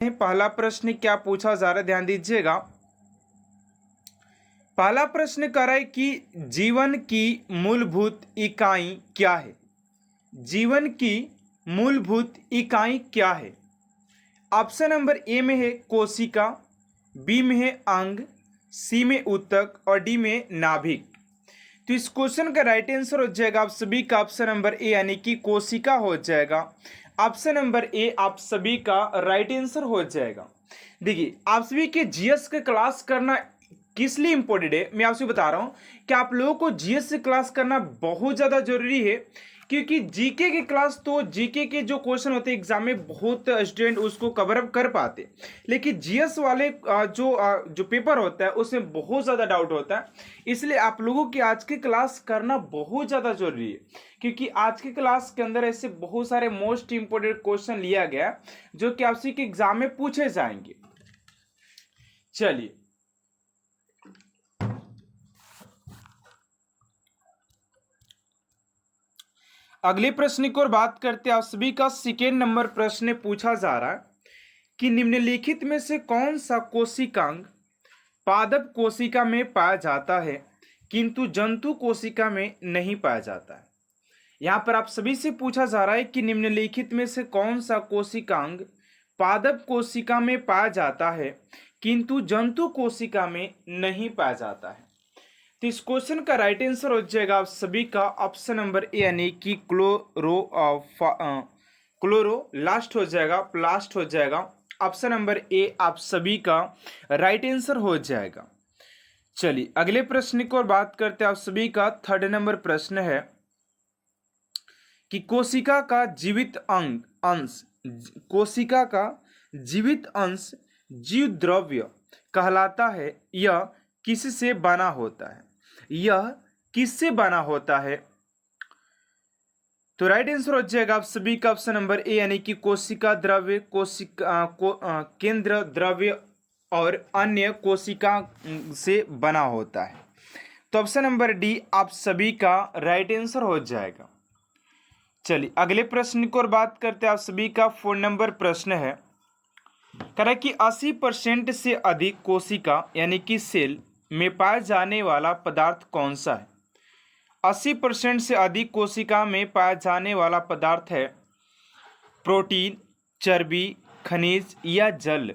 पहला प्रश्न क्या पूछा जा रहा है, ध्यान दीजिएगा। पहला प्रश्न कर रहा है कि जीवन की मूलभूत इकाई क्या है। जीवन की मूलभूत इकाई क्या है। ऑप्शन नंबर ए में है कोशिका, बी में है अंग, सी में ऊतक और डी में नाभिक। तो इस क्वेश्चन का राइट आंसर हो जाएगा आप सभी का ऑप्शन नंबर ए यानी कि कोशिका हो जाएगा। ऑप्शन नंबर ए आप सभी का राइट आंसर हो जाएगा। देखिए आप सभी के जीएस के क्लास करना किस लिए इंपॉर्टेंट है, मैं आपसे बता रहा हूं कि आप लोगों को जीएस से क्लास करना बहुत ज़्यादा जरूरी है, क्योंकि जीके की क्लास तो जीके के जो क्वेश्चन होते हैं एग्जाम में बहुत स्टूडेंट उसको कवर अप कर पाते, लेकिन जीएस वाले जो पेपर होता है उसमें बहुत ज़्यादा डाउट होता है। इसलिए आप लोगों की आज की क्लास करना बहुत ज़्यादा जरूरी है, क्योंकि आज की क्लास के अंदर ऐसे बहुत सारे मोस्ट इंपोर्टेंट क्वेश्चन लिया गया जो कि आपसे के एग्जाम में पूछे जाएंगे। चलिए अगले प्रश्न की ओर बात करते हैं। आप सभी का सेकेंड नंबर प्रश्न पूछा जा रहा है कि निम्नलिखित में से कौन सा कोशिकांग पादप कोशिका में पाया जाता है किंतु जंतु कोशिका में नहीं पाया जाता है। यहां पर आप सभी से पूछा जा रहा है कि निम्नलिखित में से कौन सा कोशिकांग पादप कोशिका में पाया जाता है किंतु जंतु कोशिका में नहीं पाया जाता है। तो इस क्वेश्चन का राइट आंसर हो जाएगा आप सभी का ऑप्शन नंबर ए यानी कि क्लोरो लास्ट हो जाएगा, प्लास्ट हो जाएगा। ऑप्शन नंबर ए आप सभी का राइट आंसर हो जाएगा। चलिए अगले प्रश्न की ओर बात करते हैं। आप सभी का थर्ड नंबर प्रश्न है कि कोशिका का जीवित अंश कोशिका का जीवित अंश जीव द्रव्य कहलाता है। यह किससे बना होता है। यह किससे बना होता है। तो राइट आंसर हो जाएगा आप सभी का ऑप्शन नंबर ए यानी कि कोशिका द्रव्य, केंद्र द्रव्य और अन्य कोशिका से बना होता है। तो ऑप्शन नंबर डी आप सभी का राइट आंसर हो जाएगा। चलिए अगले प्रश्न की ओर बात करते हैं। आप सभी का 4 नंबर प्रश्न है, कह रहा है कि 80% से अधिक कोशिका यानी कि सेल में पाया जाने वाला पदार्थ कौन सा है। 80% से अधिक कोशिका में पाया जाने वाला पदार्थ है प्रोटीन, चर्बी, खनिज या जल।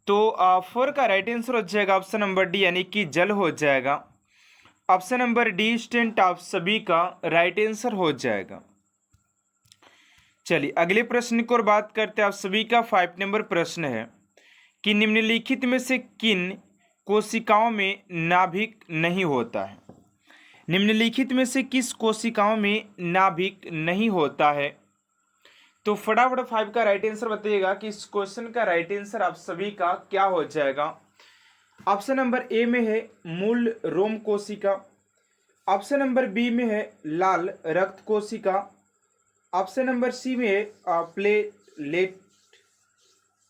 तो 4 का राइट आंसर हो जाएगा ऑप्शन नंबर डी यानी कि जल हो जाएगा। ऑप्शन नंबर डी स्टूडेंट आप सभी का राइट आंसर हो जाएगा। चलिए अगले प्रश्न की ओर बात करते हैं। आप सभी का 5 नंबर प्रश्न है कि निम्नलिखित में से किन कोशिकाओं में नाभिक नहीं होता है। निम्नलिखित में से किस कोशिकाओं में नाभिक नहीं होता है। तो फटाफट 5 का राइट आंसर बताइएगा कि इस क्वेश्चन का राइट आंसर आप सभी का क्या हो जाएगा। ऑप्शन नंबर ए में है मूल रोम कोशिका, ऑप्शन नंबर बी में है लाल रक्त कोशिका, ऑप्शन नंबर सी में है प्लेटलेट,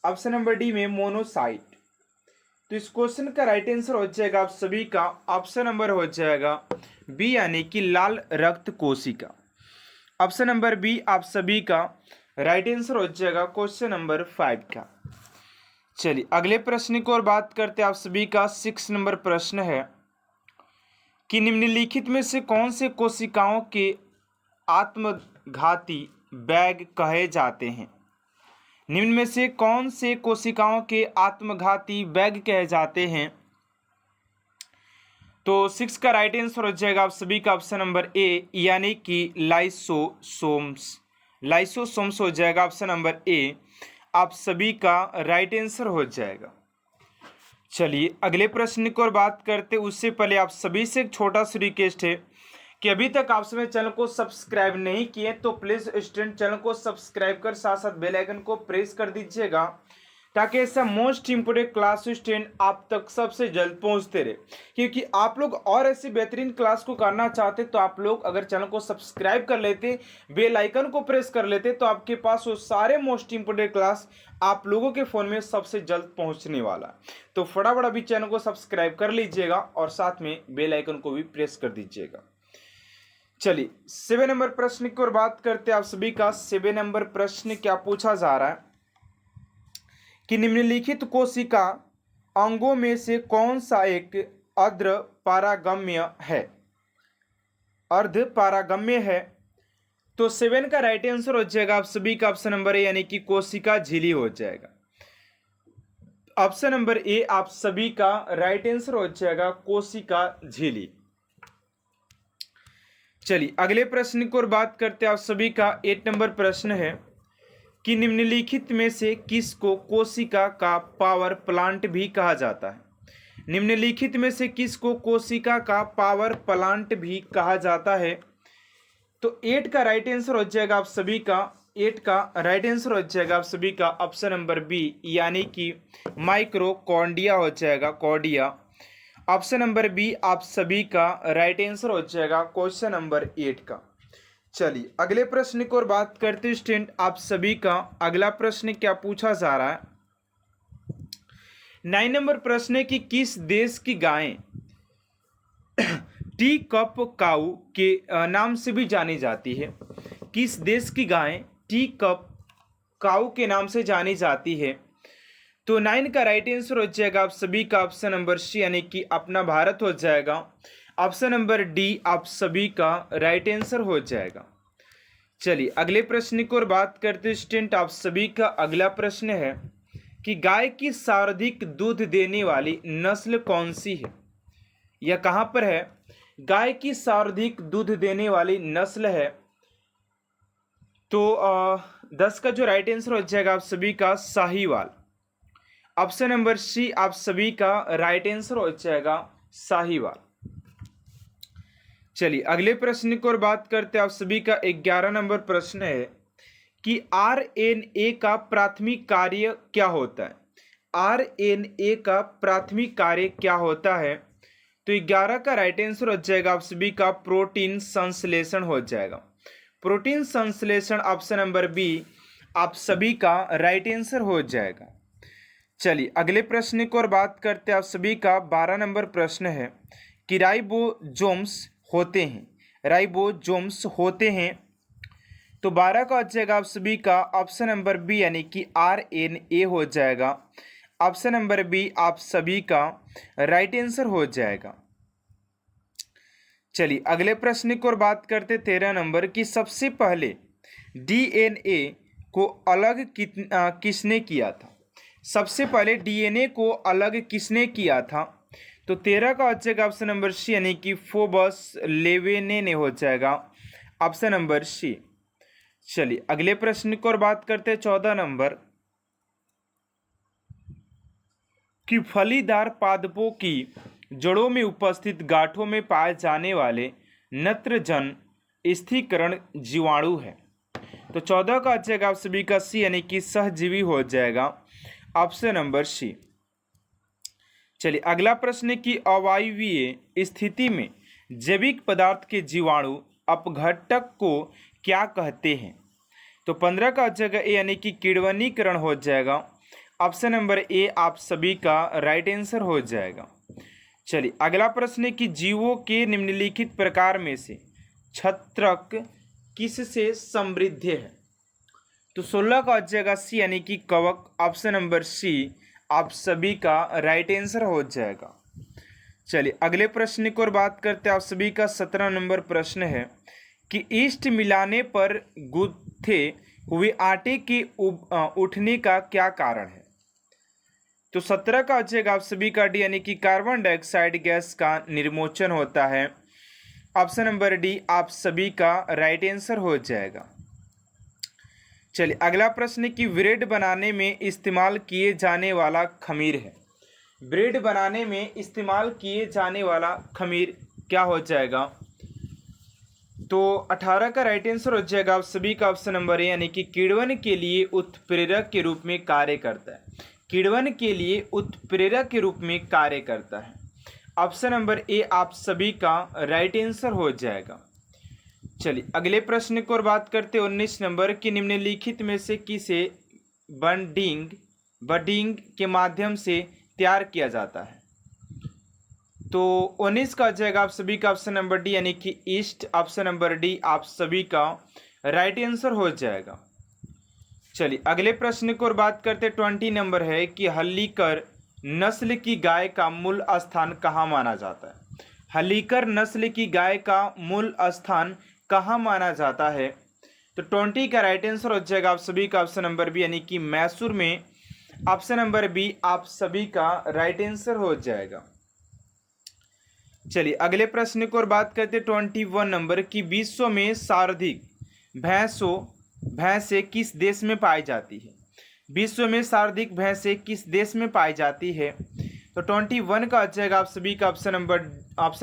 ऑप्शन नंबर डी में मोनोसाइट। तो इस क्वेश्चन का राइट आंसर हो जाएगा आप सभी का ऑप्शन नंबर हो जाएगा बी यानी कि लाल रक्त कोशिका। ऑप्शन नंबर बी आप सभी का राइट आंसर हो जाएगा क्वेश्चन नंबर 5 का। चलिए अगले प्रश्न की ओर बात करते हैं। आप सभी का 6 नंबर प्रश्न है कि निम्नलिखित में से कौन से कोशिकाओं के आत्मघाती बैग कहे जाते हैं। निम्न में से कौन से कोशिकाओं के आत्मघाती बैग कहे जाते हैं। तो 6 का राइट आंसर हो जाएगा आप सभी का ऑप्शन नंबर ए यानी कि लाइसोसोम्स। लाइसोसोम्स हो जाएगा ऑप्शन नंबर ए आप सभी का राइट आंसर हो जाएगा। चलिए अगले प्रश्न की ओर बात करते उससे पहले आप सभी से एक छोटा सा रिक्वेस्ट है कि अभी तक आप सभी चैनल को सब्सक्राइब नहीं किए तो प्लीज़ स्टूडेंट चैनल को सब्सक्राइब कर साथ साथ बेल आइकन को प्रेस कर दीजिएगा, ताकि ऐसा मोस्ट इंपोर्टेंट क्लास स्टूडेंट आप तक सबसे जल्द पहुंचते रहे। क्योंकि आप लोग और ऐसी बेहतरीन क्लास को करना चाहते तो आप लोग अगर चैनल को सब्सक्राइब कर लेते, बेल आइकन को प्रेस कर लेते, तो आपके पास वो सारे मोस्ट इंपोर्टेंट क्लास आप लोगों के फ़ोन में सबसे जल्द पहुंचने वाला। तो फटाफट अभी चैनल को सब्सक्राइब कर लीजिएगा और साथ में बेल आइकन को भी प्रेस कर दीजिएगा। चलिए 7 नंबर प्रश्न की ओर बात करते हैं। आप सभी का 7 नंबर प्रश्न क्या पूछा जा रहा है कि निम्नलिखित कोशिका अंगों में से कौन सा एक अर्ध पारागम्य है? अर्ध पारागम्य है। तो 7 का राइट आंसर हो जाएगा आप सभी का ऑप्शन नंबर ए, यानी कि कोशिका झिल्ली हो जाएगा। ऑप्शन नंबर ए आप सभी का राइट आंसर हो जाएगा कोशिका झिल्ली। चलिए अगले प्रश्न की ओर बात करते हैं। आप सभी का 8 नंबर प्रश्न है कि निम्नलिखित में से किसको कोशिका का पावर प्लांट भी कहा जाता है? निम्नलिखित में से किसको कोशिका का पावर प्लांट भी कहा जाता है? तो 8 का राइट आंसर हो जाएगा आप सभी का, 8 का राइट आंसर हो जाएगा आप सभी का ऑप्शन नंबर बी, यानी कि माइक्रोकॉन्डिया हो जाएगा, कॉर्डिया। ऑप्शन नंबर बी आप सभी का राइट आंसर हो जाएगा क्वेश्चन नंबर 8 का। चलिए अगले प्रश्न की ओर बात करते हैं स्टूडेंट। आप सभी का अगला प्रश्न क्या पूछा जा रहा है? 9 नंबर प्रश्न है कि किस देश की गायें टी कप काऊ के नाम से भी जानी जाती है? किस देश की गायें टी कप काऊ के नाम से जानी जाती है? तो 9 का राइट आंसर हो जाएगा आप सभी का ऑप्शन नंबर सी, यानी कि अपना भारत हो जाएगा। ऑप्शन नंबर डी आप सभी का राइट आंसर हो जाएगा। चलिए अगले प्रश्न की ओर बात करते हैं स्टूडेंट। आप सभी का अगला प्रश्न है कि गाय की सर्वाधिक दूध देने वाली नस्ल कौन सी है? यह कहाँ पर है? गाय की सर्वाधिक दूध देने वाली नस्ल है। तो 10 का जो राइट आंसर हो जाएगा आप सभी का साहीवाल। ऑप्शन नंबर सी आप सभी का राइट आंसर हो जाएगा साहीवाल। चलिए अगले प्रश्न की ओर बात करते हैं। आप सभी का 11 नंबर प्रश्न है कि आरएनए का प्राथमिक कार्य क्या होता है? आरएनए का प्राथमिक कार्य क्या होता है? तो 11 का राइट आंसर हो जाएगा आप सभी का प्रोटीन संश्लेषण हो जाएगा। प्रोटीन संश्लेषण ऑप्शन नंबर बी आप सभी का राइट आंसर हो जाएगा। चलिए अगले प्रश्न की ओर बात करते हैं। आप सभी का 12 नंबर प्रश्न है कि राइबोसोम्स होते हैं, राइबोसोम्स होते हैं। तो 12 का हो जाएगा आप सभी का ऑप्शन नंबर बी, यानी कि आरएनए हो जाएगा। ऑप्शन नंबर बी आप सभी का राइट आंसर हो जाएगा। चलिए अगले प्रश्न की ओर बात करते 13 नंबर की सबसे पहले डीएनए को अलग किसने किया था? सबसे पहले डीएनए को अलग किसने किया था? तो 13 का हो जाएगा ऑप्शन नंबर सी, यानी कि फोबस लेवेने ने हो जाएगा ऑप्शन नंबर सी। चलिए अगले प्रश्न की ओर बात करते हैं 14 नंबर कि फलीदार पादपों की जड़ों में उपस्थित गांठों में पाए जाने वाले नत्रजन स्थिरीकरण जीवाणु है। तो 14 का आ जाएगा आप सभी का सी, यानी कि सहजीवी हो जाएगा ऑप्शन नंबर सी। चलिए अगला प्रश्न की अवायवीय स्थिति में जैविक पदार्थ के जीवाणु अपघटक को क्या कहते हैं? तो 15 का जगह ए, यानी कि किण्वनीकरण हो जाएगा। ऑप्शन नंबर ए आप सभी का राइट आंसर हो जाएगा। चलिए अगला प्रश्न कि जीवों के निम्नलिखित प्रकार में से छत्रक किससे समृद्ध है? तो 16 का जगह सी, यानी कि कवक। ऑप्शन नंबर सी आप सभी का राइट आंसर हो जाएगा। चलिए अगले प्रश्न की ओर बात करते हैं। आप सभी का 17 नंबर प्रश्न है कि ईस्ट मिलाने पर गूथे हुए आटे के उठने का क्या कारण है? तो 17 का हो आप सभी का डी, यानी कि कार्बन डाइऑक्साइड गैस का निर्मोचन होता है। ऑप्शन नंबर डी आप सभी का राइट आंसर हो जाएगा। चलिए अगला प्रश्न कि ब्रेड बनाने में इस्तेमाल किए जाने वाला खमीर है। ब्रेड बनाने में इस्तेमाल किए जाने वाला खमीर क्या हो जाएगा? तो 18 का राइट आंसर हो जाएगा आप सभी का ऑप्शन नंबर ए, यानी कि किण्वन के लिए उत्प्रेरक के रूप में कार्य करता है। किण्वन के लिए उत्प्रेरक के रूप में कार्य करता है। ऑप्शन नंबर ए आप सभी का राइट आंसर हो जाएगा। चलिए अगले प्रश्न की ओर बात करते 19 नंबर की निम्नलिखित में से किसे बडिंग के माध्यम से तैयार किया जाता है? तो 19 का जाएगा आप सभी का ऑप्शन नंबर डी, यानी कि ईस्ट। ऑप्शन नंबर डी आप सभी का राइट आंसर हो जाएगा। चलिए अगले प्रश्न को और बात करते 20 नंबर है कि हल्लीकर नस्ल की गाय का मूल स्थान कहाँ माना जाता है। हल्लीकर नस्ल की गाय का मूल स्थान कहाँ माना जाता है। तो 20 का राइट आंसर हो जाएगा आप सभी का ऑप्शन नंबर बी यानी कि मैसूर में। ऑप्शन नंबर बी आप सभी का राइट आंसर हो जाएगा। चलिए अगले प्रश्न को और बात करते 21 नंबर की विश्व में सर्वाधिक भैंसें किस देश में पाई जाती है। विश्व में सर्वाधिक भैंसें किस देश में पाई जाती है। तो 21 का आ जाएगा आप सभी का ऑप्शन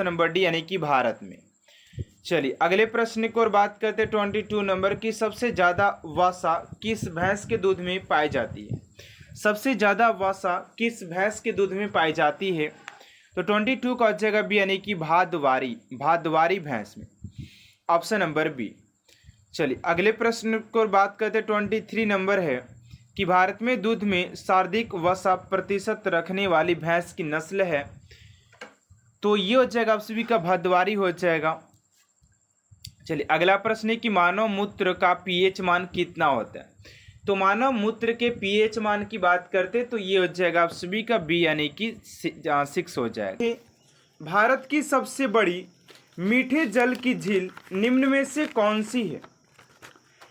नंबर डी यानी कि भारत में। चलिए अगले प्रश्न को और बात करते 22 नंबर की सबसे ज़्यादा वसा किस भैंस के दूध में पाई जाती है। सबसे ज़्यादा वसा किस भैंस के दूध में पाई जाती है। तो 22 का आ जाएगा बी यानी कि भादवारी भैंस में। Option number B. चलिए अगले प्रश्न को बात करते 23 नंबर है कि भारत में दूध में सर्वाधिक वसा प्रतिशत रखने वाली भैंस की नस्ल है। तो ये हो जाएगा आप सभी का भादवारी हो जाएगा। चलिए अगला प्रश्न है कि मानव मूत्र का पीएच मान कितना होता है। तो मानव मूत्र के पीएच मान की बात करते तो ये हो जाएगा आप सभी का बी यानी कि 6 हो जाएगा। भारत की सबसे बड़ी मीठे जल की झील निम्न में से कौन सी है।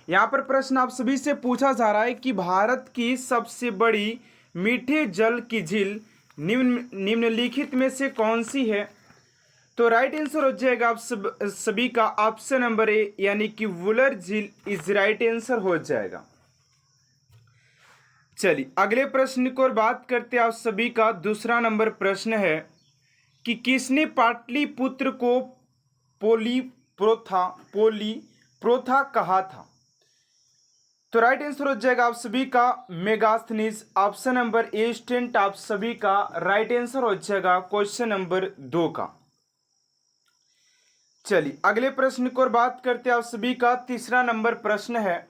यहाँ पर प्रश्न आप सभी से पूछा जा रहा है कि भारत की सबसे बड़ी मीठे जल की झील निम्नलिखित में से कौन सी है। तो राइट आंसर हो जाएगा आप सभी का ऑप्शन नंबर ए यानी कि वुलर झील इज राइट आंसर हो जाएगा। चलिए अगले प्रश्न को और बात करते आप सभी का दूसरा नंबर प्रश्न है कि किसने पाटलिपुत्र को पोली प्रोथा कहा था। तो राइट आंसर हो जाएगा आप सभी का Megasthenes. Option number a student आप सभी का राइट आंसर हो जाएगा क्वेश्चन नंबर 2 का। चलिए अगले प्रश्न को और बात करते हैं आप सभी का तीसरा नंबर प्रश्न है।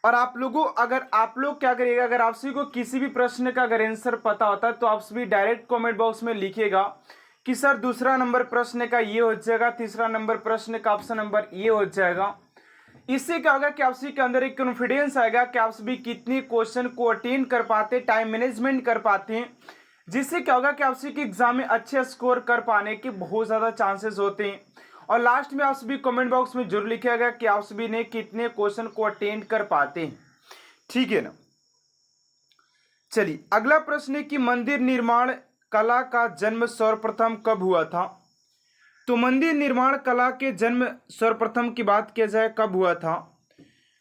और आप लोग क्या करिएगा, अगर आप सभी को किसी भी प्रश्न का अगर आंसर पता होता है तो आप सभी डायरेक्ट कमेंट बॉक्स में लिखिएगा कि सर दूसरा नंबर प्रश्न का ये हो जाएगा, तीसरा नंबर प्रश्न का ऑप्शन नंबर ये हो जाएगा। इससे क्या होगा कि आप सभी के अंदर एक कॉन्फिडेंस आएगा कि आप सभी कितने क्वेश्चन को अटेंड कर पाते, टाइम मैनेजमेंट कर पाते हैं, जिससे क्या होगा कि आप सभी के एग्जाम में अच्छे स्कोर कर पाने के बहुत ज़्यादा चांसेस होते हैं। और लास्ट में आप सभी कमेंट बॉक्स में जरूर लिखिएगा कि आप सभी ने कितने क्वेश्चन को अटेंड कर पाते हैं, ठीक है ना। चलिए अगला प्रश्न है कि मंदिर निर्माण कला का जन्म सर्वप्रथम कब हुआ था। तो मंदिर निर्माण कला के जन्म सर्वप्रथम की बात किया जाए कब हुआ था,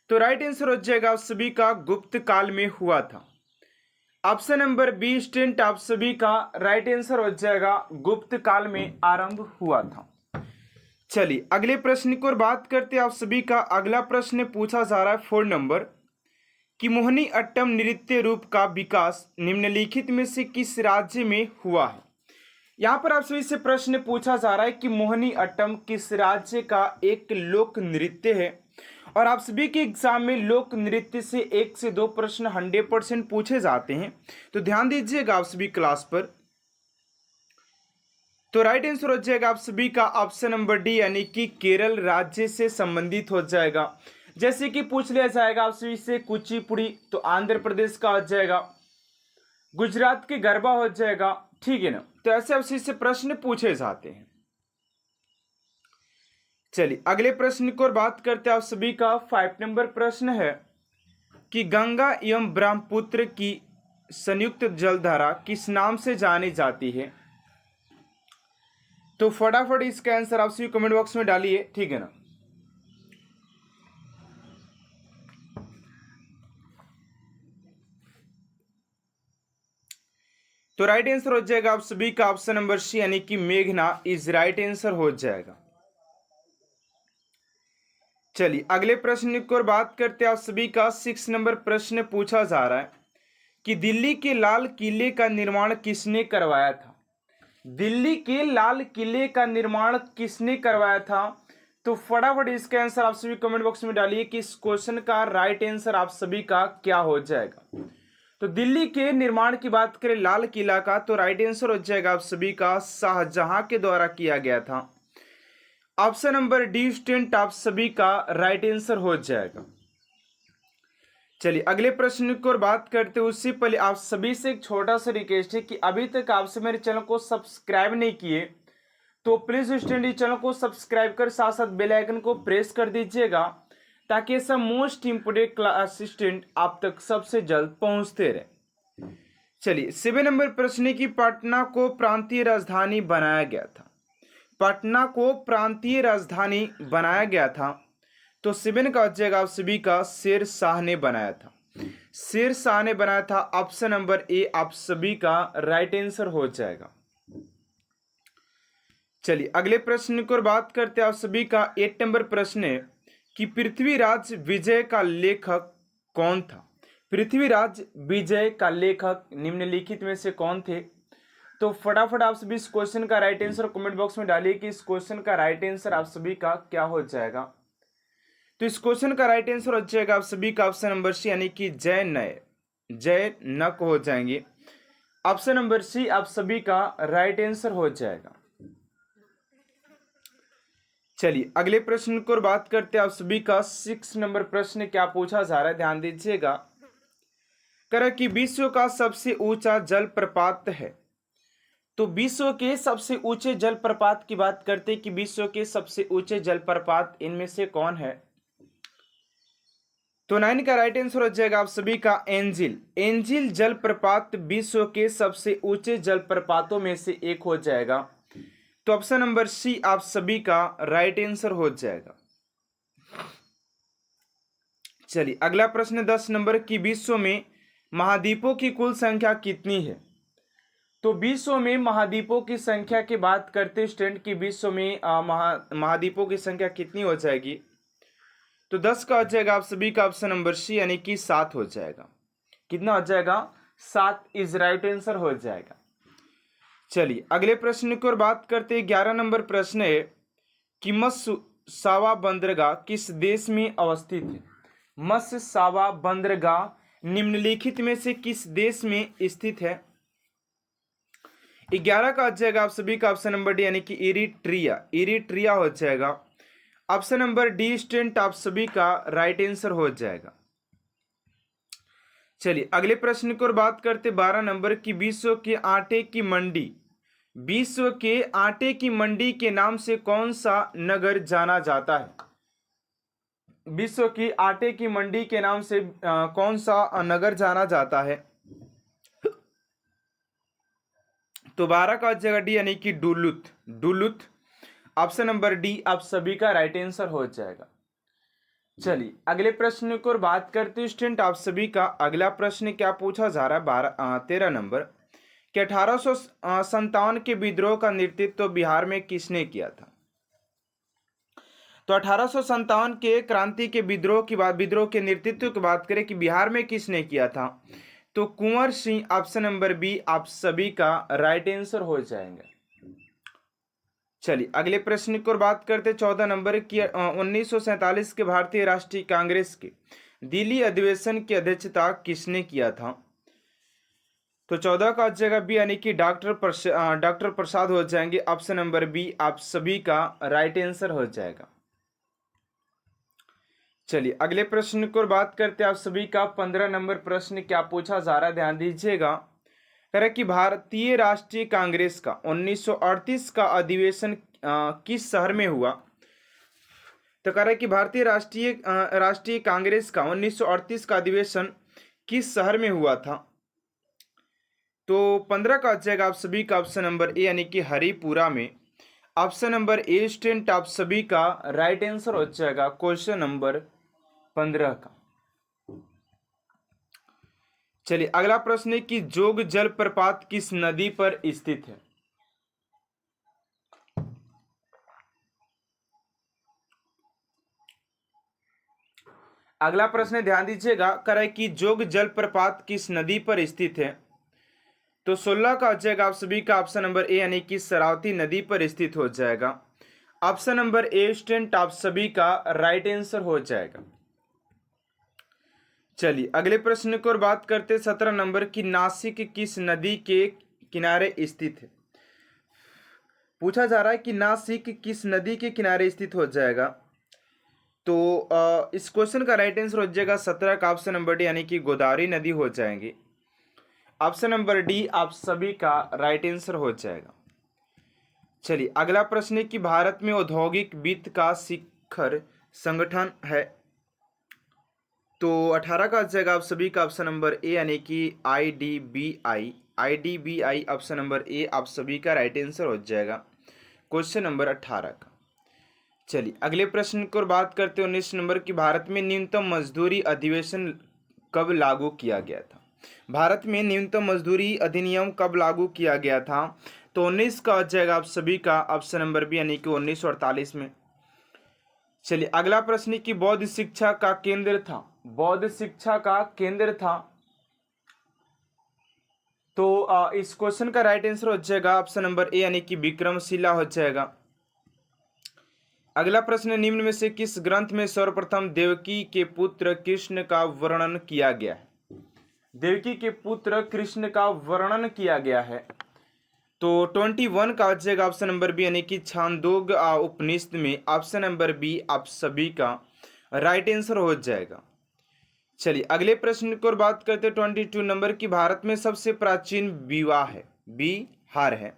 तो राइट आंसर हो जाएगा आप सभी का गुप्त काल में हुआ था। ऑप्शन नंबर बी स्टूडेंट आप सभी का राइट आंसर हो जाएगा गुप्त काल में आरंभ हुआ था। चलिए अगले प्रश्न को बात करते हैं आप सभी का। अगला प्रश्न पूछा जा रहा है 4 नंबर कि मोहिनी अट्टम नृत्य रूप का विकास निम्नलिखित में से किस राज्य में हुआ है। यहाँ पर आप सभी से प्रश्न पूछा जा रहा है कि मोहिनी अट्टम किस राज्य का एक लोक नृत्य है। और आप सभी के एग्जाम में लोक नृत्य से 1 से 2 प्रश्न 100% पूछे जाते हैं, तो ध्यान दीजिएगा आप सभी क्लास पर। तो राइट आंसर हो जाएगा आप सभी का ऑप्शन नंबर डी यानी कि केरल राज्य से संबंधित हो जाएगा। जैसे कि पूछ लिया जाएगा आप सभी से कुचिपुड़ी, तो आंध्र प्रदेश का हो जाएगा, गुजरात के गरबा हो जाएगा, ठीक है ना। तो ऐसे आप सभी से प्रश्न पूछे जाते हैं। चलिए अगले प्रश्न को बात करते हैं आप सभी का 5 नंबर प्रश्न है कि गंगा एवं ब्रह्मपुत्र की संयुक्त जलधारा किस नाम से जानी जाती है। तो फटाफट इसका आंसर आप सभी कमेंट बॉक्स में डालिए, ठीक है ना। तो राइट आंसर हो जाएगा आप सभी का ऑप्शन नंबर सी यानी कि मेघना इज राइट आंसर हो जाएगा। चलिए अगले प्रश्न की ओर बात करते हैं आप सभी का 6 नंबर प्रश्न पूछा जा रहा है कि दिल्ली के लाल किले का निर्माण किसने करवाया था। दिल्ली के लाल किले का निर्माण किसने करवाया था। तो फटाफट इसका आंसर आप सभी कमेंट बॉक्स में डालिए कि इस क्वेश्चन का राइट आंसर आप सभी का क्या हो जाएगा। तो दिल्ली के निर्माण की बात करें लाल किला का, तो राइट आंसर हो जाएगा आप सभी का शाहजहां के द्वारा किया गया था। ऑप्शन नंबर डी स्टूडेंट आप सभी का राइट आंसर हो जाएगा। चलिए अगले प्रश्न की ओर बात करते हैं। उससे पहले आप सभी से एक छोटा सा रिक्वेस्ट है कि अभी तक आपसे मेरे चैनल को सब्सक्राइब नहीं किए तो प्लीज स्टूडेंट इस चैनल को सब्सक्राइब कर साथ साथ बेल आइकन को प्रेस कर दीजिएगा, ताकि ऐसा मोस्ट इंपोर्टेंट क्लास स्टूडेंट आप तक सबसे जल्द पहुंचते रहे। चलिए 7 नंबर प्रश्न है कि पटना को प्रांतीय राजधानी बनाया गया था। पटना को प्रांतीय राजधानी बनाया गया था, तो 7 का जवाब आप सभी का शेर शाह ने बनाया था। शेर शाह ने बनाया था। ऑप्शन नंबर ए आप सभी का राइट आंसर हो जाएगा। चलिए अगले प्रश्न की ओर बात करते हैं। आप सभी का 8 नंबर प्रश्न है कि पृथ्वीराज विजय का लेखक कौन था। पृथ्वीराज विजय का लेखक निम्नलिखित में से कौन थे। तो फटाफट आप सभी इस क्वेश्चन का राइट आंसर कमेंट बॉक्स में डालिए कि इस क्वेश्चन का राइट आंसर आप सभी का क्या हो जाएगा। तो इस क्वेश्चन का राइट आंसर हो जाएगा आप सभी का ऑप्शन नंबर सी, यानी कि जय नक हो जाएंगे। ऑप्शन नंबर सी आप सभी का राइट आंसर हो जाएगा। चलिए अगले प्रश्न की ओर बात करते हैं। आप सभी का 6 नंबर प्रश्न क्या पूछा जा रहा है, ध्यान दीजिएगा। कह कि विश्व का सबसे ऊंचा जलप्रपात है। तो विश्व के सबसे ऊंचे जलप्रपात की बात करते हैं कि विश्व के सबसे ऊंचे जलप्रपात इनमें से कौन है। तो 9 का राइट आंसर हो जाएगा आप सभी का एंजिल जलप्रपात विश्व के सबसे ऊंचे जलप्रपातों में से एक हो जाएगा। तो ऑप्शन नंबर सी आप सभी का राइट आंसर हो जाएगा। चलिए अगला प्रश्न 10 नंबर की विश्व में महाद्वीपों की कुल संख्या कितनी है। तो विश्व में महाद्वीपों की संख्या की बात करते स्टूडेंट की विश्व में महाद्वीपों की संख्या कितनी हो जाएगी। तो 10 का हो जाएगा आप सभी का ऑप्शन नंबर सी, यानी कि 7 हो जाएगा। कितना हो जाएगा, 7 इज राइट आंसर हो जाएगा। चलिए अगले प्रश्न की ओर बात करते हैं। 11 नंबर प्रश्न है कि मत्स्यसावा बंदरगाह किस देश में अवस्थित है। मत्स्यसावा बंदरगाह निम्नलिखित में से किस देश में स्थित है। 11 का हो जाएगा आप सभी का ऑप्शन नंबर डी, यानी कि इरिट्रिया हो जाएगा। ऑप्शन नंबर डी स्टूडेंट आप सभी का राइट आंसर हो जाएगा। चलिए अगले प्रश्न की ओर बात करते 12 नंबर की विश्व के आटे की मंडी के नाम से कौन सा नगर जाना जाता है। विश्व की आटे की मंडी के नाम से कौन सा नगर जाना जाता है। तो 12 का जगह डी, यानी कि डुलुथ। ऑप्शन नंबर डी आप सभी का राइट आंसर हो जाएगा। चलिए अगले प्रश्न की ओर बात करते हैं स्टूडेंट। आप सभी का अगला प्रश्न क्या पूछा जा रहा है 13 नंबर कि 1857 के विद्रोह का नेतृत्व बिहार में किसने किया था। तो 1857 के क्रांति के विद्रोह के नेतृत्व की बात करें कि बिहार में किसने किया था। तो Kunwar Singh option number B आप सभी का राइट आंसर हो जाएंगे। चलिए अगले प्रश्न की ओर बात करते 14 नंबर की 1947 के भारतीय राष्ट्रीय कांग्रेस के दिल्ली अधिवेशन की अध्यक्षता किसने किया था। तो 14 का जगह बी, यानी कि डॉक्टर प्रसाद हो जाएंगे। ऑप्शन नंबर बी आप सभी का राइट आंसर हो जाएगा। चलिए अगले प्रश्न की ओर बात करते हैं। आप सभी का 15 नंबर प्रश्न क्या पूछा जा रहा है, ध्यान दीजिएगा। कह रहा कि भारतीय राष्ट्रीय कांग्रेस का 1938 का अधिवेशन किस शहर में हुआ। तो कह रहा है कि भारतीय राष्ट्रीय कांग्रेस का 1938 का अधिवेशन किस शहर में हुआ था। तो 15 का जाएगा आप सभी का ऑप्शन नंबर ए, यानी कि हरिपुरा में। ऑप्शन नंबर ए स्टूडेंट आप सभी का राइट आंसर हो जाएगा क्वेश्चन नंबर 15 का। चलिए अगला प्रश्न है कि जोग जलप्रपात किस नदी पर स्थित है। अगला प्रश्न ध्यान दीजिएगा, कह कि जोग जलप्रपात किस नदी पर स्थित है। तो 16 का हो जाएगा आप सभी का ऑप्शन नंबर ए, यानी कि शरावती नदी पर स्थित हो जाएगा। ऑप्शन नंबर ए स्टूडेंट आप सभी का राइट आंसर हो जाएगा। चलिए अगले प्रश्न की ओर बात करते 17 नंबर की नासिक किस नदी के किनारे स्थित है। पूछा जा रहा है कि नासिक किस नदी के किनारे स्थित हो जाएगा। तो इस क्वेश्चन का राइट आंसर हो जाएगा 17 का ऑप्शन नंबर डी यानी कि गोदावरी नदी हो जाएंगी। ऑप्शन नंबर डी आप सभी का राइट आंसर हो जाएगा। चलिए अगला प्रश्न है कि भारत में औद्योगिक वित्त का शिखर संगठन है। तो 18 का हो जाएगा आप सभी का ऑप्शन नंबर ए यानी कि IDBI। IDBI option number A आप सभी का राइट आंसर हो जाएगा क्वेश्चन नंबर 18 का। चलिए अगले प्रश्न को बात करते हैं 19 नंबर की, भारत में न्यूनतम मजदूरी अधिवेशन कब लागू किया गया था। भारत में न्यूनतम मजदूरी अधिनियम कब लागू किया गया था। तो 19 का हो जाएगा आप सभी का ऑप्शन नंबर बी यानी कि 1948 में। चलिए अगला प्रश्न की बौद्ध शिक्षा का केंद्र था। बौद्ध शिक्षा का केंद्र था। तो इस क्वेश्चन का राइट आंसर हो जाएगा ऑप्शन नंबर ए यानी कि विक्रमशिला हो जाएगा। अगला प्रश्न, निम्न में से किस ग्रंथ में सर्वप्रथम देवकी के पुत्र कृष्ण का वर्णन किया गया है। देवकी के पुत्र कृष्ण का वर्णन किया गया है। तो 21 का हो जाएगा ऑप्शन नंबर बी यानी कि छांदोग उपनिषद में। ऑप्शन नंबर बी आप सभी का राइट आंसर हो जाएगा। चलिए अगले प्रश्न को बात करते हैं 22 नंबर की, भारत में सबसे प्राचीन विवाह है बिहार है।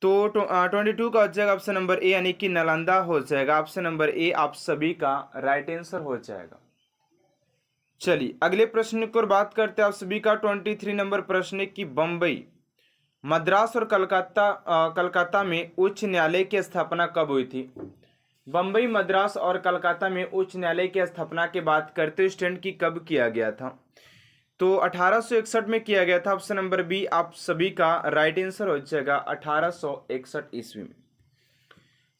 तो 22 का हो जाएगा ऑप्शन नंबर ए यानी कि नालंदा हो जाएगा। ऑप्शन नंबर ए आप सभी का राइट आंसर हो जाएगा। चलिए अगले प्रश्न को बात करते हैं आप सभी का 23 नंबर प्रश्न की, बम्बई, मद्रास और कलकत्ता में उच्च न्यायालय की स्थापना कब हुई थी। बम्बई, मद्रास और कलकत्ता में उच्च न्यायालय की स्थापना की बात करते स्टैंड की कब किया गया था। तो 1861 में किया गया था। ऑप्शन नंबर बी आप सभी का राइट आंसर हो जाएगा 1861 ईस्वी में।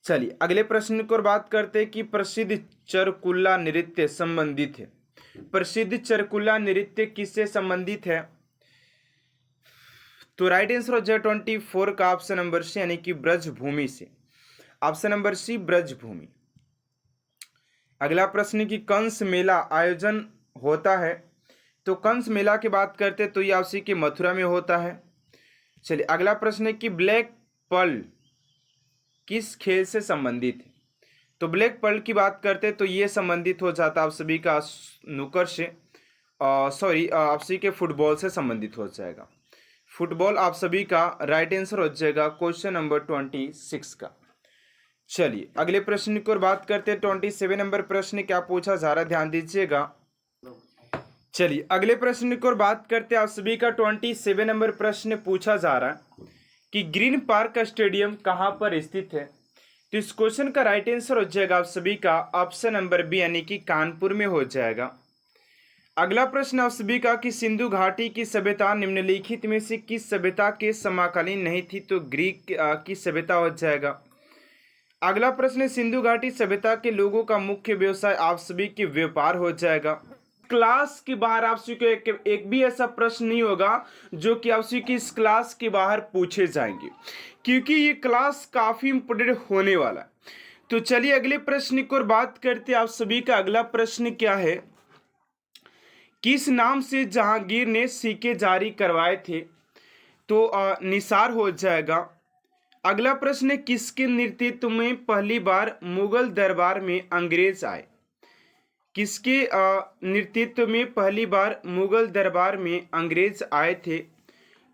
चलिए अगले प्रश्न को बात करते हैं कि प्रसिद्ध चरकुल्ला नृत्य संबंधित है। प्रसिद्ध चरकुल्ला नृत्य किससे संबंधित है। तो राइट आंसर हो जाएगा 24 का ऑप्शन नंबर सी यानी कि ब्रजभूमि से। Option number C Brajbhumi. अगला प्रश्न की कंस मेला आयोजन होता है। तो कंस मेला की बात करते तो ये आपसी के मथुरा में होता है। चलिए अगला प्रश्न है कि ब्लैक पर्ल किस खेल से संबंधित है। तो ब्लैक पर्ल की बात करते तो ये संबंधित हो जाता आप सभी का स्नूकर से, आप सभी के फुटबॉल से संबंधित हो जाएगा। फुटबॉल आप सभी का राइट आंसर हो जाएगा क्वेश्चन नंबर 26 का। चलिए अगले प्रश्न की ओर बात करते हैं 27 नंबर प्रश्न क्या पूछा जा रहा है, ध्यान दीजिएगा। चलिए अगले प्रश्न की ओर बात करते हैं आप सभी का 27 नंबर प्रश्न पूछा जा रहा है कि ग्रीन पार्क स्टेडियम कहां पर स्थित है। तो इस क्वेश्चन का राइट आंसर हो जाएगा आप सभी का ऑप्शन नंबर बी यानी कि कानपुर में हो जाएगा। अगला प्रश्न आप सभी का कि सिंधु घाटी की सभ्यता निम्नलिखित में से किस सभ्यता के समकालीन नहीं थी। तो ग्रीक की सभ्यता हो जाएगा। अगला प्रश्न, सिंधु घाटी सभ्यता के लोगों का मुख्य व्यवसाय आप सभी के व्यापार हो जाएगा। क्लास के बाहर आप सभी को एक भी ऐसा प्रश्न नहीं होगा जो कि आप सभी की इस क्लास के बाहर पूछे जाएंगे, क्योंकि ये क्लास काफी इंपोर्टेंट होने वाला है। तो चलिए अगले प्रश्न की ओर बात करते हैं आप सभी का। अगला प्रश्न क्या है, किस नाम से जहांगीर ने सिक्के जारी करवाए थे। तो निसार हो जाएगा। अगला प्रश्न है, किसके नेतृत्व में पहली बार मुगल दरबार में अंग्रेज आए। किसके नेतृत्व में पहली बार मुगल दरबार में अंग्रेज आए थे।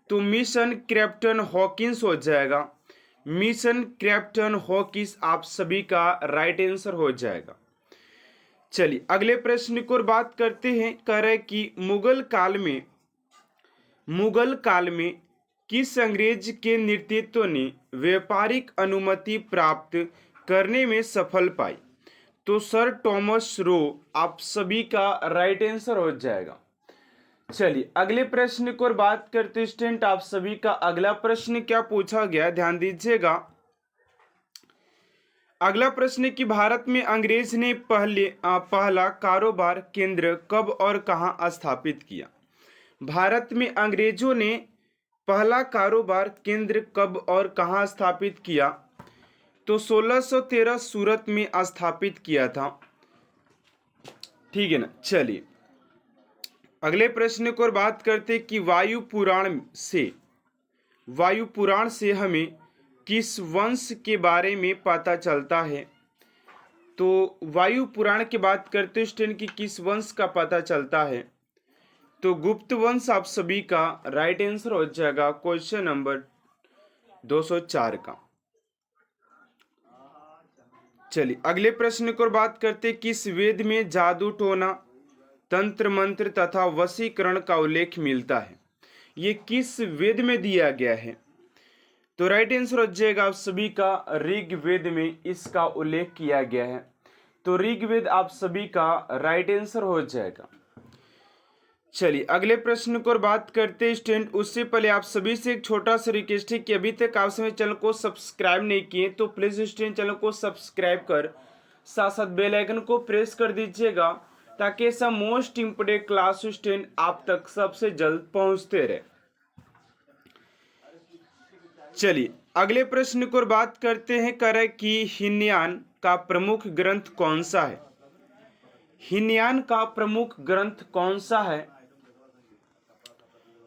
तो मिशन कैप्टन हॉकिंस हो जाएगा। मिशन कैप्टन हॉकिंस आप सभी का राइट आंसर हो जाएगा। चलिए अगले प्रश्न की ओर बात करते हैं। कह रहे कि मुगल काल में किस अंग्रेज के नेतृत्व ने व्यापारिक अनुमति प्राप्त करने में सफल पाई। तो सर थॉमस रो आप सभी का राइट आंसर हो जाएगा। चलिए अगले प्रश्न की ओर बात करते स्टूडेंट आप सभी का। अगला प्रश्न क्या पूछा गया, ध्यान दीजिएगा। अगला प्रश्न कि भारत में अंग्रेज ने पहला कारोबार केंद्र कब और कहां स्थापित किया। भारत में अंग्रेजों ने पहला कारोबार केंद्र कब और कहां स्थापित किया। तो 1613 सूरत में स्थापित किया था। ठीक है ना। चलिए अगले प्रश्न को बात करते कि वायु पुराण से हमें किस वंश के बारे में पता चलता है। तो वायु पुराण की बात करते हैं स्टूडेंट की किस वंश का पता चलता है? तो गुप्त वंश आप सभी का राइट आंसर हो जाएगा क्वेश्चन नंबर 204 का। चलिए अगले प्रश्न को बात करते हैं, किस वेद में जादू टोना तंत्र मंत्र तथा वशीकरण का उल्लेख मिलता है? ये किस वेद में दिया गया है? तो राइट आंसर हो जाएगा आप सभी का ऋग्वेद में इसका उल्लेख किया गया है। तो ऋग्वेद आप सभी का राइट आंसर हो जाएगा। चलिए अगले प्रश्न को बात करते हैं स्टूडेंट, उससे पहले आप सभी से एक छोटा सा रिक्वेस्ट है कि अभी तक आप सभी चैनल को सब्सक्राइब नहीं किए तो प्लीज स्टूडेंट चैनल को सब्सक्राइब कर साथ साथ बेल आइकन को प्रेस कर दीजिएगा ताकि ऐसा मोस्ट इम्पोर्टेंट क्लास स्टूडेंट आप तक सबसे जल्द पहुंचते रहे। चलिए अगले प्रश्न को बात करते हैं, करें कि हीनयान का प्रमुख ग्रंथ कौन सा है? हीनयान का प्रमुख ग्रंथ कौन सा है?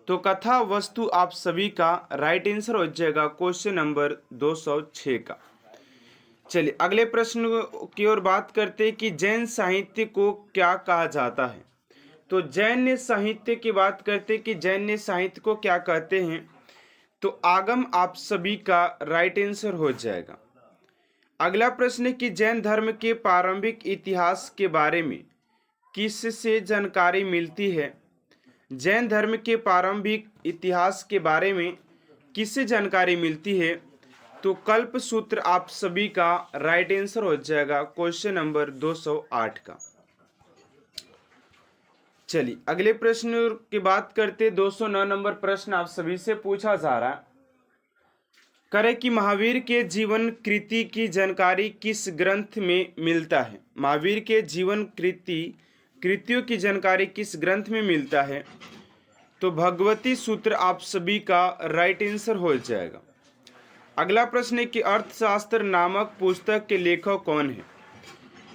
तो कथा वस्तु आप सभी का राइट आंसर हो जाएगा क्वेश्चन नंबर 206 का। चलिए अगले प्रश्न की ओर बात करते हैं कि जैन साहित्य को क्या कहा जाता है? तो जैन साहित्य की बात करते हैं कि जैन साहित्य को क्या कहते हैं? तो आगम आप सभी का राइट आंसर हो जाएगा। अगला प्रश्न है कि जैन धर्म के प्रारंभिक इतिहास के बारे में किससे जानकारी मिलती है? जैन धर्म के प्रारंभिक इतिहास के बारे में किससे जानकारी मिलती है? तो कल्प सूत्र आप सभी का राइट आंसर हो जाएगा क्वेश्चन नंबर 208 का। चलिए अगले प्रश्न की बात करते 209 नंबर प्रश्न आप सभी से पूछा जा रहा है, करें कि महावीर के जीवन कृति की जानकारी किस ग्रंथ में मिलता है? महावीर के जीवन कृतियों की जानकारी किस ग्रंथ में मिलता है? तो भगवती सूत्र आप सभी का राइट आंसर हो जाएगा। अगला प्रश्न है कि अर्थशास्त्र नामक पुस्तक के लेखक कौन है?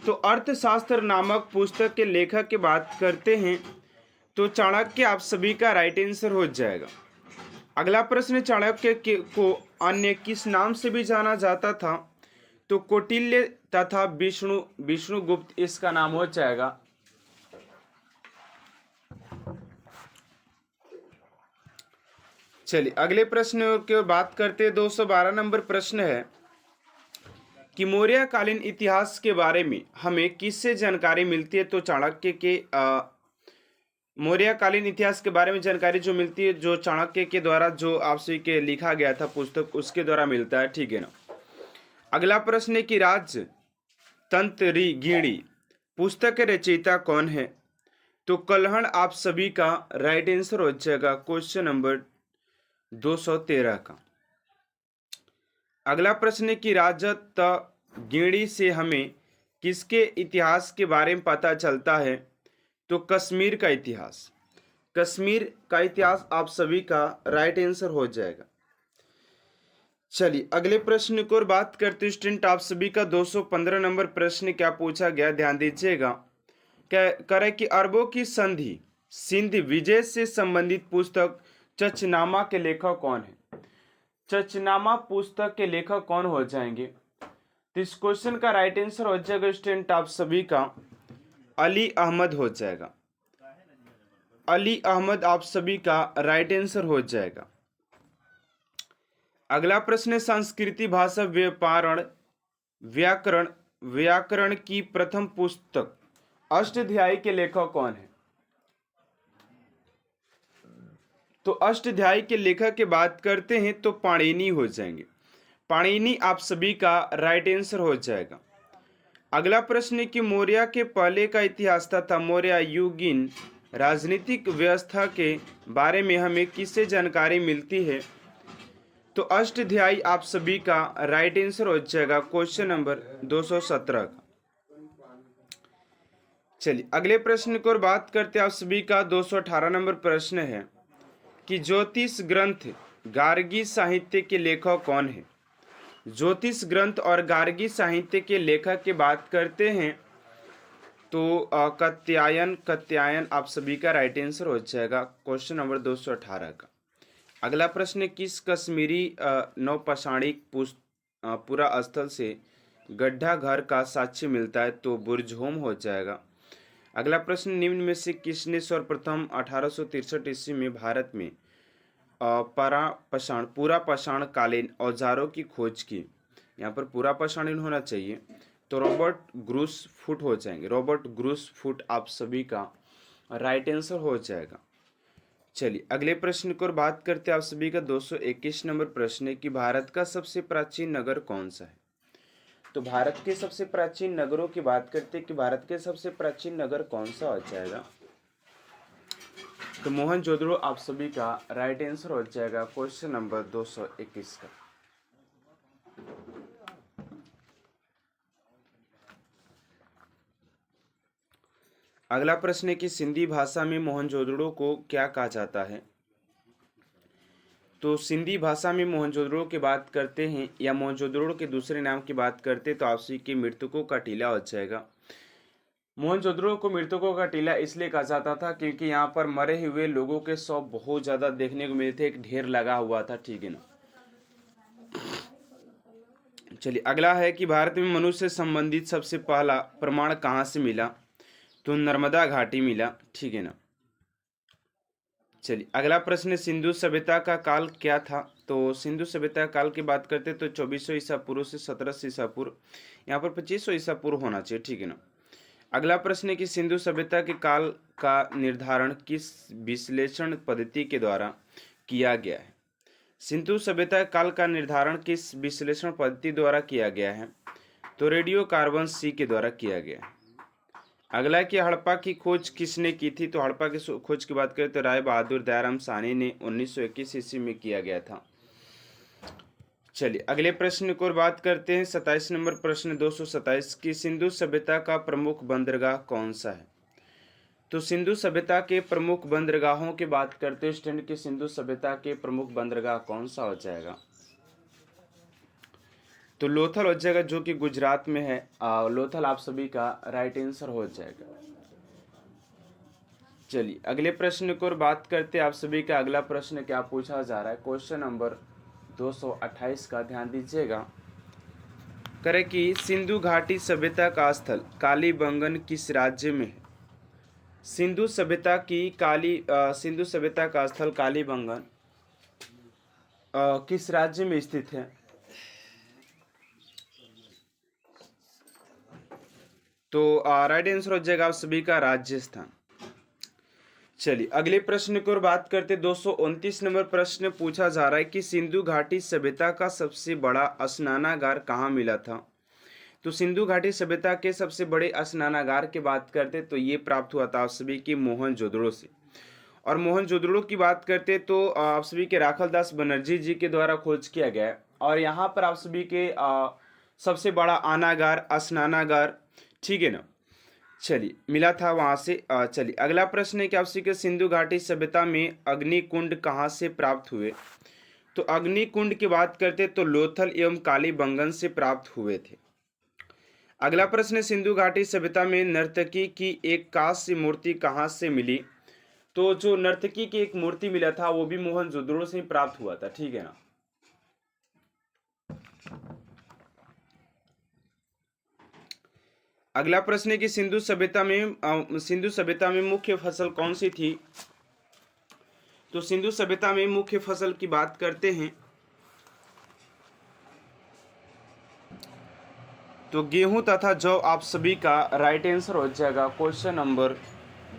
तो अर्थशास्त्र नामक पुस्तक के लेखक की बात करते हैं तो चाणक्य आप सभी का राइट आंसर हो जाएगा। अगला प्रश्न, चाणक्य को अन्य किस नाम से भी जाना जाता था? तो कौटिल्य तथा विष्णुगुप्त इसका नाम हो जाएगा। चलिए अगले प्रश्न की बात करते हैं 212 नंबर प्रश्न है कि मौर्य कालीन इतिहास के बारे में हमें किससे जानकारी मिलती है? तो चाणक्य के मौर्य कालीन इतिहास के बारे में जानकारी जो मिलती है जो चाणक्य के द्वारा जो आपसे के लिखा गया था पुस्तक उसके द्वारा मिलता है, ठीक है ना। अगला प्रश्न है कि राज तंत्रिगिणी पुस्तक के रचयिता कौन है? तो कल्हण आप सभी का राइट आंसर हो जाएगा क्वेश्चन नंबर 213 का। अगला प्रश्न है कि राजतगिणी से हमें किसके इतिहास के बारे में पता चलता है? तो कश्मीर का इतिहास। कश्मीर का इतिहास आप सभी का राइट आंसर हो जाएगा। चलिए अगले प्रश्न को बात करते स्टूडेंट आप सभी का 215 नंबर प्रश्न क्या पूछा गया, ध्यान दीजिएगा। क्या करें कि अरबों की संधि सिंध विजय से संबंधित पुस्तक चचनामा के लेखक कौन है? चचनामा पुस्तक के लेखक कौन हो जाएंगे? तो इस क्वेश्चन का राइट आंसर हो जाएगा स्टूडेंट आप सभी का अली अहमद हो जाएगा। अली अहमद आप सभी का राइट आंसर हो जाएगा। अगला प्रश्न है संस्कृति भाषा व्याकरण की प्रथम पुस्तक अष्टाध्यायी के लेखक कौन है? तो अष्टाध्यायी के लेखक की बात करते हैं तो पाणिनि हो जाएंगे। पाणिनि आप सभी का राइट आंसर हो जाएगा। अगला प्रश्न है कि मौर्य के पहले का इतिहास तथा मौर्य युगीन राजनीतिक व्यवस्था के बारे में हमें किससे जानकारी मिलती है? तो अष्टाध्यायी आप सभी का राइट आंसर हो जाएगा क्वेश्चन नंबर 217 का। चलिए अगले प्रश्न को बात करते हैं आप सभी का 218 नंबर प्रश्न है कि ज्योतिष ग्रंथ गार्गी साहित्य के लेखक कौन है? ज्योतिष ग्रंथ और गार्गी साहित्य के लेखक की बात करते हैं तो कात्यायन आप सभी का राइट आंसर हो जाएगा क्वेश्चन नंबर 218 का। अगला प्रश्न किस कश्मीरी नौपाषाणिक पुरा स्थल से गड्ढा घर का साक्ष्य मिलता है तो बुर्जहोम हो जाएगा। अगला प्रश्न, निम्न में से किसने सर्वप्रथम 1863 ईस्वी में भारत में पूरा पाषाण कालीन औजारों की खोज की? यहाँ पर पूरा पाषाणीन होना चाहिए, तो रॉबर्ट ग्रूस फुट हो जाएंगे। रॉबर्ट ग्रूस फुट आप सभी का राइट आंसर हो जाएगा। चलिए अगले प्रश्न की ओर बात करते हैं। आप सभी का 221 नंबर प्रश्न है कि भारत का सबसे प्राचीन नगर कौन सा है? तो भारत के सबसे प्राचीन नगरों की बात करते हैं कि भारत के सबसे प्राचीन नगर कौन सा हो जाएगा? तो मोहनजोदड़ो आप सभी का राइट आंसर हो जाएगा क्वेश्चन नंबर 221 का। अगला प्रश्न है कि सिंधी भाषा में मोहनजोदड़ो को क्या कहा जाता है? तो सिंधी भाषा में मोहनजोदड़ो की बात करते हैं या मोहनजोदड़ो के दूसरे नाम की बात करते हैं तो आपसी की मृतकों का टीला हो जाएगा। मोहनजोदड़ो को मृतकों का टीला इसलिए कहा जाता था क्योंकि यहाँ पर मरे हुए लोगों के शव बहुत ज्यादा देखने को मिले थे, एक ढेर लगा हुआ था, ठीक है ना। चलिए अगला है कि भारत में मनुष्य से संबंधित सबसे पहला प्रमाण कहाँ से मिला? तो नर्मदा घाटी मिला, ठीक है ना। चलिए अगला प्रश्न, सिंधु सभ्यता का काल क्या था? तो सिंधु सभ्यता काल की बात करते तो 2400 ईसा पूर्व से 1700 ईसा पूर्व, यहाँ पर 2500 ईसा पूर्व होना चाहिए, ठीक है ना। अगला प्रश्न है कि सिंधु सभ्यता के काल का निर्धारण किस विश्लेषण पद्धति के द्वारा किया गया है? सिंधु सभ्यता काल का निर्धारण किस विश्लेषण पद्धति द्वारा किया गया है? तो रेडियो कार्बन सी के द्वारा किया गया है। अगला कि हड़प्पा की खोज किसने की थी? तो हड़प्पा की खोज की बात करें तो राय बहादुर दयाराम साहनी ने 1921 ईस्वी में किया गया था। चलिए अगले प्रश्न की ओर बात करते हैं। 27 नंबर प्रश्न 227 की सिंधु सभ्यता का प्रमुख बंदरगाह कौन सा है? तो सिंधु सभ्यता के प्रमुख बंदरगाहों की बात करते हैं स्टूडेंट की सिंधु सभ्यता के प्रमुख बंदरगाह कौन सा हो जाएगा? तो लोथल हो जाएगा जो कि गुजरात में है। लोथल आप सभी का राइट आंसर हो जाएगा। चलिए अगले प्रश्न की ओर बात करते हैं। आप सभी का अगला प्रश्न क्या पूछा जा रहा है? क्वेश्चन नंबर 228 का ध्यान दीजिएगा। करें कि सिंधु घाटी सभ्यता का स्थल कालीबंगन किस राज्य में है? सिंधु सभ्यता का स्थल कालीबंगन किस राज्य में स्थित है? तो राइट आंसर हो जाएगा आप सभी का राजस्थान। चलिए अगले प्रश्न की ओर बात करते 229 नंबर प्रश्न पूछा जा रहा है कि सिंधु घाटी सभ्यता का सबसे बड़ा स्नानागार कहाँ मिला था? तो सिंधु घाटी सभ्यता के सबसे बड़े स्नानागार की बात करते तो ये प्राप्त हुआ था आप सभी की मोहनजोदड़ो से। और मोहनजोदड़ो की बात करते तो आप सभी के राखलदास बनर्जी जी के द्वारा खोज किया गया है। और यहाँ पर आप सभी के सबसे बड़ा अनागार स्नानागार, ठीक है ना, चलिए मिला था वहां से। चलिए अगला प्रश्न है कि आपसे के सिंधु घाटी सभ्यता में अग्निकुंड कहाँ से प्राप्त हुए? तो अग्निकुंड की बात करते तो लोथल एवं कालीबंगन से प्राप्त हुए थे। अगला प्रश्न है सिंधु घाटी सभ्यता में नर्तकी की एक कांस्य मूर्ति कहाँ से मिली? तो जो नर्तकी की एक मूर्ति मिला था वो भी मोहनजोदड़ो से ही प्राप्त हुआ था, ठीक है ना। अगला प्रश्न है कि सिंधु सभ्यता में मुख्य फसल कौन सी थी? तो सिंधु सभ्यता में मुख्य फसल की बात करते हैं तो गेहूं तथा जौ आप सभी का राइट आंसर हो जाएगा क्वेश्चन नंबर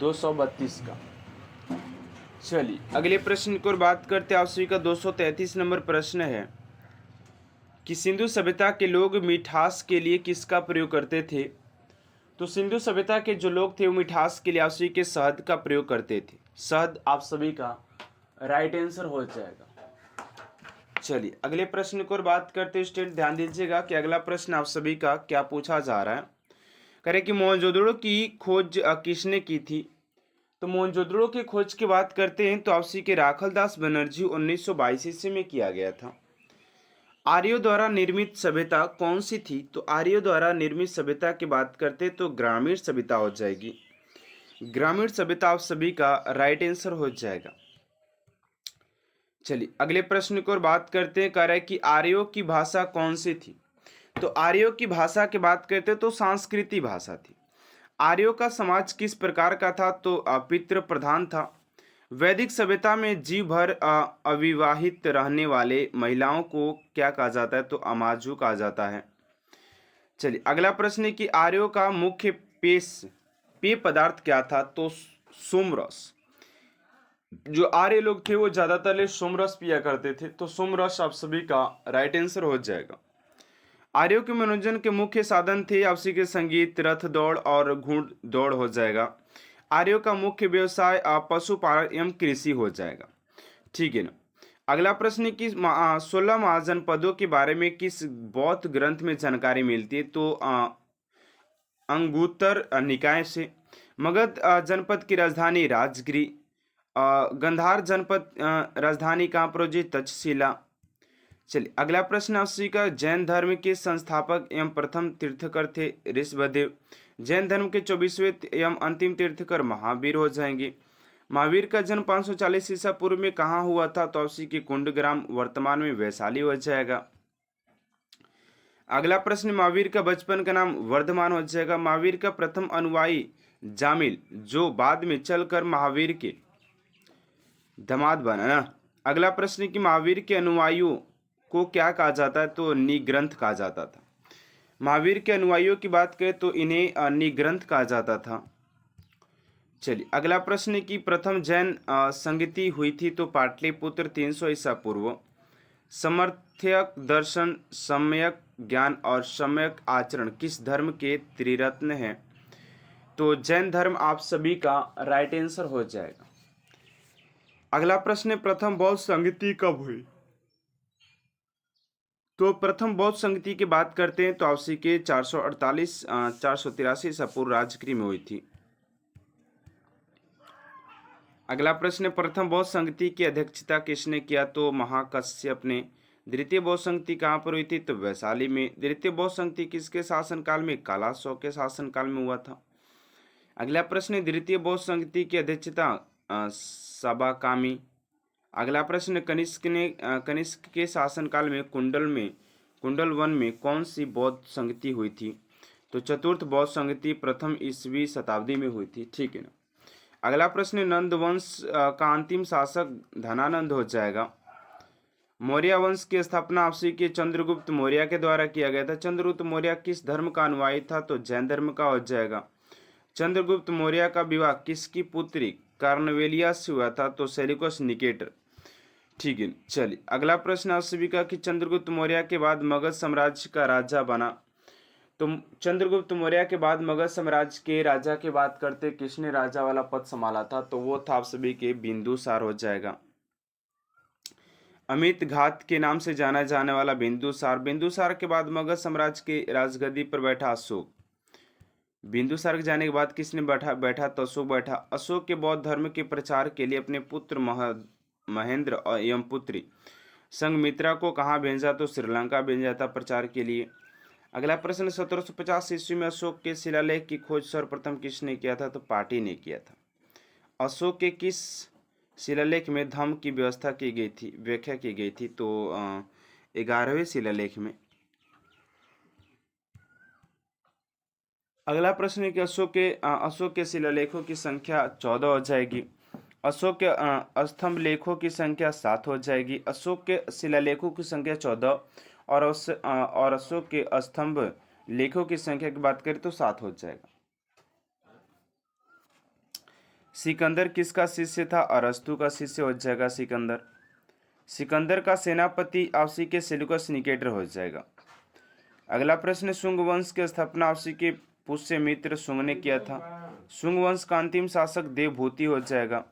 232 का। चलिए अगले प्रश्न की ओर बात करते हैं। आप सभी का 233 नंबर प्रश्न है कि सिंधु सभ्यता के लोग मिठास के लिए किसका प्रयोग करते थे? तो सिंधु सभ्यता के जो लोग थे वो मिठास के लिए आप सभी के शहद का प्रयोग करते थे। शहद आप सभी का राइट आंसर हो जाएगा। चलिए अगले प्रश्न की ओर बात करते हैं स्टूडेंट, ध्यान दीजिएगा कि अगला प्रश्न आप सभी का क्या पूछा जा रहा है। करें कि मोहनजोदड़ो की खोज किसने की थी? तो मोहनजोदड़ो की खोज की बात करते हैं तो आप सभी के राखलदास बनर्जी 1922 ईस्वी में किया गया था। आर्यों द्वारा निर्मित सभ्यता कौन सी थी? तो आर्यों द्वारा निर्मित सभ्यता की बात करते तो ग्रामीण सभ्यता हो जाएगी। ग्रामीण सभ्यता आप सभी का राइट आंसर हो जाएगा। चलिए अगले प्रश्न की ओर बात करते हैं। कह रहा है कि आर्यों की भाषा कौन सी थी? तो आर्यों की भाषा की बात करते तो सांस्कृतिक भाषा थी। आर्यों का समाज किस प्रकार का था? तो पितृ प्रधान था। वैदिक सभ्यता में जीव भर अविवाहित रहने वाले महिलाओं को क्या कहा जाता है? तो अमाजू कहा जाता है। चलिए अगला प्रश्न है कि आर्यों का मुख्य पेय पदार्थ क्या था? तो सोमरस। जो आर्य लोग थे वो ज्यादातर सोमरस पिया करते थे, तो सोमरस आप सभी का राइट आंसर हो जाएगा। आर्यों के मनोरंजन के मुख्य साधन थे आपसी के संगीत, रथ दौड़ और घुड़ दौड़ हो जाएगा। आर्यों का मुख्य व्यवसाय पशुपालन एवं कृषि हो जाएगा। ठीक है ना। अगला प्रश्न कि 16 महाजनपदों के बारे में किस बौद्ध ग्रंथ में जानकारी मिलती है? तो अंगुत्तर निकाय से। मगध जनपद की राजधानी राजगिरी। गंधार जनपद राजधानी कहाँ पर जी? तक्षशिला। चलिए अगला प्रश्न आपसे का जैन धर्म के संस्थापक एवं प्रथम तीर्थकर थे ऋषभदेव। जैन धर्म के 24वें एवं अंतिम तीर्थकर महावीर हो जाएंगे। महावीर का जन्म 540 ईसा पूर्व में कहाँ हुआ था? तो आपसी के कुंडग्राम, वर्तमान में वैशाली हो जाएगा। अगला प्रश्न महावीर का बचपन का नाम वर्धमान हो जाएगा। महावीर का प्रथम अनुयायी जामिल, जो बाद में चलकर महावीर के दामाद बना ना। अगला प्रश्न कि महावीर के अनुयायियों को क्या कहा जाता है? तो निग्रंथ कहा जाता था। महावीर के अनुयायियों की बात करें तो इन्हें निग्रंथ कहा जाता था। चलिए अगला प्रश्न की प्रथम जैन संगति हुई थी तो पाटलिपुत्र 300 ईसा पूर्व। समर्थक दर्शन, सम्यक ज्ञान और सम्यक आचरण किस धर्म के त्रिरत्न हैं? तो जैन धर्म आप सभी का राइट आंसर हो जाएगा। अगला प्रश्न प्रथम बौद्ध संगति कब हुई? तो प्रथम बौद्ध संगति की बात करते हैं तो आपसी के 483 ईसा पूर्व राजगिरी में हुई थी। अगला प्रश्न प्रथम बौद्ध संगति की अध्यक्षता किसने किया? तो महाकश्यप ने। द्वितीय बौद्ध संगति कहाँ पर हुई थी? तो वैशाली में। द्वितीय बौद्ध संगति किसके शासनकाल में? कालाशोक के शासनकाल में हुआ था। अगला प्रश्न द्वितीय बौद्ध संगति की अध्यक्षता सबाकामी। अगला प्रश्न कनिष्क के शासनकाल में कुंडल वन में कौन सी बौद्ध संगति हुई थी? तो चतुर्थ बौद्ध संगति प्रथम ईसवी शताब्दी में हुई थी। ठीक है ना। अगला प्रश्न नंद वंश का अंतिम शासक धनानंद हो जाएगा। मौर्य वंश की स्थापना आपसी के चंद्रगुप्त मौर्य के द्वारा किया गया था। चंद्रगुप्त मौर्य किस धर्म का अनुयायी था? तो जैन धर्म का हो जाएगा। चंद्रगुप्त मौर्य का विवाह किसकी पुत्री कार्नवेलिया से हुआ था? तो सेल्यूकस निकेटर। ठीक है। चलिए अगला प्रश्न आप सभी का कि चंद्रगुप्त मौर्य के बाद मगध साम्राज्य का राजा बना। तो चंद्रगुप्त मौर्य के बाद मगध साम्राज्य के राजा की बात करते किसने राजा वाला पद संभाला था? तो वो था आप सभी के बिंदुसार हो जाएगा। अमित घात के नाम से जाना जाने वाला बिंदुसार। बिंदुसार के बाद मगध साम्राज्य के राजगद्दी पर बैठा अशोक। बिंदुसार के जाने के बाद किसने बैठा? तो अशोक बैठा। अशोक के बौद्ध धर्म के प्रचार के लिए अपने पुत्र महेंद्र एवं पुत्री संघमित्रा को कहाँ भेजा? तो श्रीलंका भेजा था प्रचार के लिए। अगला प्रश्न 1750 ईस्वी में अशोक के शिलालेख की खोज सर्वप्रथम किसने किया था? तो पाटी ने किया था। अशोक के किस शिलालेख में धम्म की व्याख्या की गई थी? तो 11वें शिलालेख में। अगला प्रश्न है कि अशोक के शिलालेखों की संख्या 14 हो जाएगी। अशोक के स्तंभ लेखों की संख्या 7 हो जाएगी। अशोक के शिलालेखों की संख्या 14 और अशोक के स्तंभ लेखों की संख्या की बात करें तो 7 हो जाएगा। सिकंदर किसका शिष्य था? अरस्तु का शिष्य हो जाएगा सिकंदर का सेनापति आपसी के सेल्यूकस निकेटर हो जाएगा। अगला प्रश्न शुंग वंश की स्थापना आपसी के पुष्यमित्र शुंग ने किया था। शुंग वंश का अंतिम शासक देवभूति हो जाएगा।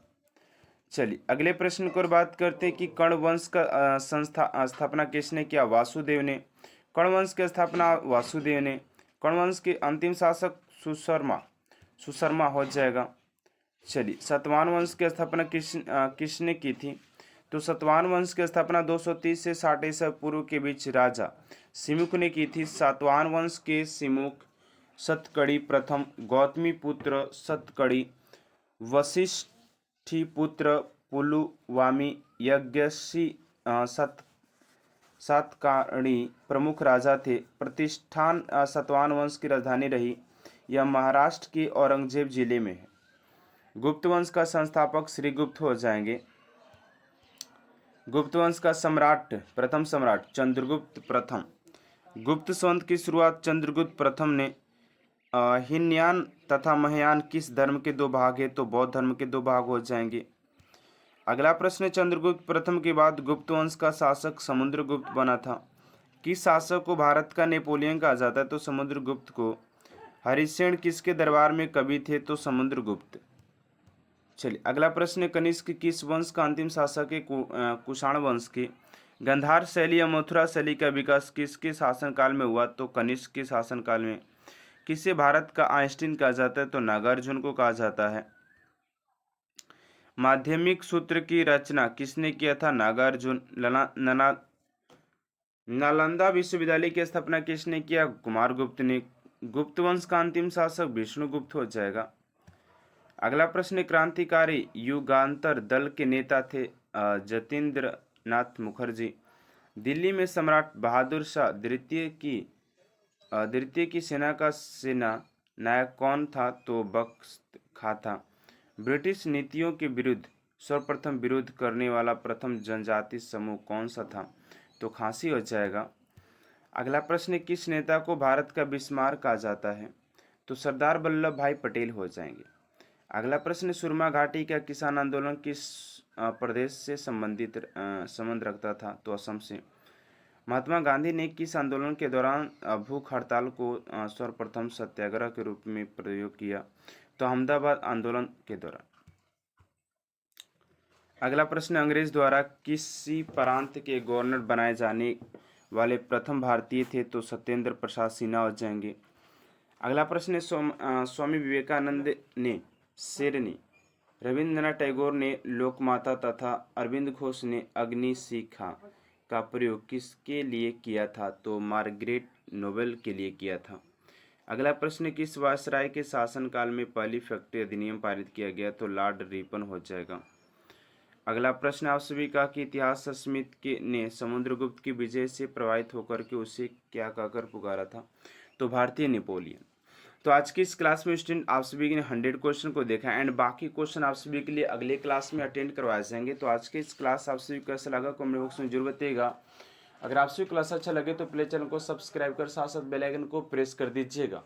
चलिए अगले प्रश्न को बात करते हैं कि कर्ण वंश का स्थापना किसने किया? वासुदेव ने। कर्ण वंश की स्थापना वासुदेव ने। कर्ण वंश के अंतिम शासक सुशर्मा हो जाएगा। चलिए सतवाहन वंश की स्थापना किसने की थी? तो सतवाहन वंश की स्थापना 230 से 60 ईसा पूर्व के बीच राजा सिमुक ने की थी। सातवाहन वंश के सिमुक सतकड़ी प्रथम, गौतमी पुत्र सतकड़ी, वशिष्ठी पुत्र पुलुवामी, यज्ञसी सातकर्णी प्रमुख राजा थे। प्रतिष्ठान सातवाहन वंश की राजधानी रही। यह महाराष्ट्र के औरंगजेब जिले में है। गुप्त वंश का संस्थापक श्री गुप्त हो जाएंगे। गुप्त वंश का सम्राट, प्रथम सम्राट चंद्रगुप्त प्रथम। गुप्त वंश की शुरुआत चंद्रगुप्त प्रथम ने। हीनयान तथा महायान किस धर्म के दो भाग है? तो बौद्ध धर्म के दो भाग हो जाएंगे। अगला प्रश्न, चंद्रगुप्त प्रथम के बाद गुप्त वंश का शासक समुद्रगुप्त बना था। किस शासक को भारत का नेपोलियन कहा जाता है? तो समुद्रगुप्त को। हरिशेन किसके दरबार में कवि थे? तो समुद्रगुप्त। चलिए अगला प्रश्न, कनिष्क किस वंश का अंतिम शासक है? कुषाण वंश के। गंधार शैली या मथुरा शैली का विकास किसके शासनकाल में हुआ? तो कनिष्क के शासनकाल में। किसे भारत का आइंस्टीन कहा जाता है? तो नागार्जुन को कहा जाता है। माध्यमिक सूत्र की रचना किसने किया था? नागार्जुन। नालंदा विश्वविद्यालय की स्थापना किसने किया? कुमारगुप्त ने। गुप्त वंश का अंतिम शासक विष्णुगुप्त हो जाएगा। अगला प्रश्न, क्रांतिकारी युगांतर दल के नेता थे जतीन्द्र नाथ मुखर्जी। दिल्ली में सम्राट बहादुर शाह द्वितीय की सेना का सेना नायक कौन था? तो बख्त खां था। ब्रिटिश नीतियों के विरुद्ध सर्वप्रथम विरोध करने वाला प्रथम जनजाति समूह कौन सा था? तो खासी हो जाएगा। अगला प्रश्न, किस नेता को भारत का बिस्मार्क कहा जाता है? तो सरदार वल्लभ भाई पटेल हो जाएंगे। अगला प्रश्न, सुरमा घाटी का किसान आंदोलन किस प्रदेश से संबंध रखता था? तो असम से। महात्मा गांधी ने किस आंदोलन के दौरान भूख हड़ताल को सर्वप्रथम सत्याग्रह के रूप में प्रयोग किया? तो अहमदाबाद आंदोलन के दौरान। अगला प्रश्न, अंग्रेज द्वारा किसी प्रांत के गवर्नर बनाए जाने वाले प्रथम भारतीय थे? तो सत्येंद्र प्रसाद सिन्हा हो जाएंगे। अगला प्रश्न, स्वामी विवेकानंद ने शेरनी, रविंद्रनाथ टैगोर ने लोकमाता तथा अरविंद घोष ने अग्निशिखा का प्रयोग किसके लिए किया था? तो मार्गरेट नोबेल के लिए किया था। अगला प्रश्न, किस वायसराय के शासनकाल में पहली फैक्ट्री अधिनियम पारित किया गया? तो लॉर्ड रिपन हो जाएगा। अगला प्रश्न, आप सभी का कि इतिहास स्मिथ ने समुद्रगुप्त की विजय से प्रभावित होकर के उसे क्या कहकर पुकारा था? तो भारतीय नेपोलियन। तो आज की इस क्लास में स्टूडेंट आप सभी ने 100 क्वेश्चन को देखा एंड बाकी क्वेश्चन आप सभी के लिए अगले क्लास में अटेंड करवाए जाएंगे। तो आज की इस क्लास आप सभी को कैसा लगा कमेंट बॉक्स में जरूर बताइएगा। अगर आप सभी क्लास अच्छा लगे तो प्लीज चैनल को सब्सक्राइब कर साथ साथ बेल आइकन को प्रेस कर दीजिएगा।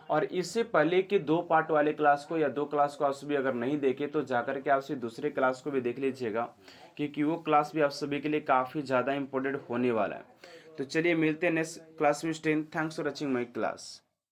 और इससे पहले कि 2 पार्ट वाले क्लास को या 2 क्लास को आप सभी अगर नहीं देखे तो जाकर के आप सभी दूसरे क्लास को भी देख लीजिएगा, क्योंकि वो क्लास भी आप सभी के लिए काफ़ी ज़्यादा इंपॉर्टेंट होने वाला है। तो चलिए मिलते हैं नेक्स्ट क्लास में student. Thanks for watching my class.